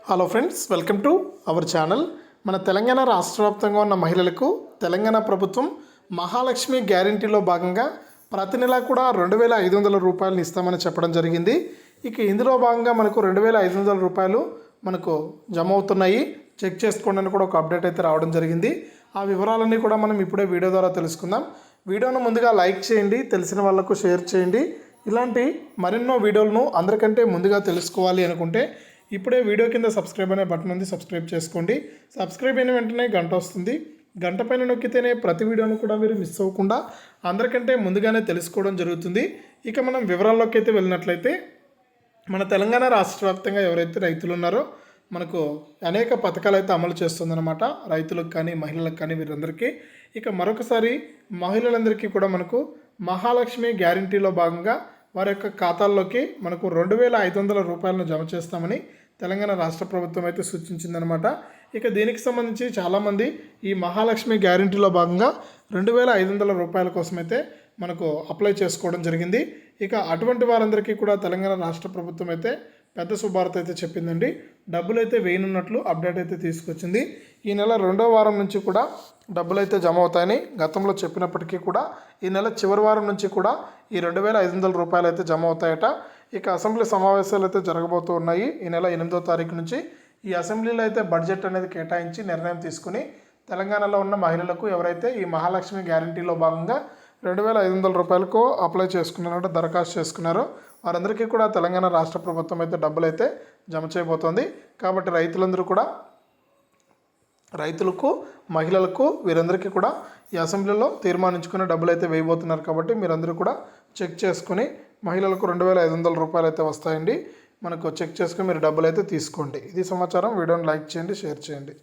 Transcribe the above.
Hello friends, welcome to our channel. మన తెలంగాణ రాష్ట్ర వ్యాప్తంగా ఉన్న మహిళలకు తెలంగాణ ప్రభుత్వం మహాలక్ష్మి గ్యారంటీలో భాగంగా ప్రతి నెల కూడా 2,500 రూపాయలను ఇస్తామని చెప్పడం జరిగింది. ఇక ఇందులో భాగంగా మనకు 2,500 రూపాయలు మనకు జమ అవుతున్నాయి. చెక్ చేసుకోండి అని కూడా ఒక అప్డేట్ అయితే రావడం జరిగింది. ఆ వివరాలన్నీ కూడా మనం ఇప్పుడే వీడియో ద్వారా తెలుసుకుందాం. వీడియోను ముందుగా లైక్ చేయండి, తెలిసిన వాళ్ళకు షేర్ చేయండి. ఇలాంటి మరెన్నో వీడియోలను అందరికంటే ముందుగా తెలుసుకోవాలి అనుకుంటే ఇప్పుడే వీడియో కింద సబ్స్క్రైబ్ అనే బటన్ ఉంది, సబ్స్క్రైబ్ చేసుకోండి. సబ్స్క్రైబ్ అయిన వెంటనే గంట వస్తుంది. గంట పైన నొక్కితేనే ప్రతి వీడియోను కూడా మీరు మిస్ అవ్వకుండా అందరికంటే ముందుగానే తెలుసుకోవడం జరుగుతుంది. ఇక మనం వివరాల్లోకి అయితే వెళ్ళినట్లయితే మన తెలంగాణ రాష్ట్ర వ్యాప్తంగా ఎవరైతే రైతులు ఉన్నారో మనకు అనేక పథకాలు అయితే అమలు చేస్తుందన్నమాట. రైతులకు కానీ మహిళలకు కానీ వీరందరికీ. ఇక మరొకసారి మహిళలందరికీ కూడా మనకు మహాలక్ష్మి గ్యారంటీలో భాగంగా వారి యొక్క ఖాతాల్లోకి మనకు 2,500 రూపాయలను జమ చేస్తామని తెలంగాణ రాష్ట్ర ప్రభుత్వం అయితే సూచించిందనమాట. ఇక దీనికి సంబంధించి చాలామంది ఈ మహాలక్ష్మి గ్యారంటీలో భాగంగా 2,500 రూపాయల కోసం అయితే మనకు అప్లై చేసుకోవడం జరిగింది. ఇక అటువంటి వారందరికీ కూడా తెలంగాణ రాష్ట్ర ప్రభుత్వం అయితే పెద్ద శుభార్త అయితే చెప్పిందండి. డబ్బులు అయితే వేయనున్నట్లు అప్డేట్ అయితే తీసుకొచ్చింది. ఈ నెల 2వ వారం నుంచి కూడా డబ్బులు అయితే జమ అవుతాయని గతంలో చెప్పినప్పటికీ కూడా ఈ నెల చివరి వారం నుంచి కూడా ఈ 2,500 రూపాయలు అయితే జమ అవుతాయట. ఇక అసెంబ్లీ సమావేశాలు అయితే జరగబోతూ ఉన్నాయి. ఈ నెల 8వ తారీఖు నుంచి ఈ అసెంబ్లీలో అయితే బడ్జెట్ అనేది కేటాయించి నిర్ణయం తీసుకుని తెలంగాణలో ఉన్న మహిళలకు ఎవరైతే ఈ మహాలక్ష్మి గ్యారంటీలో భాగంగా 2,500 రూపాయలకు అప్లై చేసుకున్నారో, దరఖాస్తు చేసుకున్నారో వారందరికీ కూడా తెలంగాణ రాష్ట్ర ప్రభుత్వం అయితే డబ్బులు అయితే జమ చేయబోతోంది. కాబట్టి రైతులందరూ కూడా రైతులకు మహిళలకు వీరందరికీ కూడా ఈ అసెంబ్లీలో తీర్మానించుకుని డబ్బులు అయితే వేయబోతున్నారు. కాబట్టి మీరందరూ కూడా చెక్ చేసుకుని మహిళలకు 2,500 రూపాయలు అయితే వస్తాయండి. మనకు చెక్ చేసుకుని మీరు డబ్బులు అయితే తీసుకోండి. ఇది సమాచారం. వీడియోని లైక్ చేయండి, షేర్ చేయండి.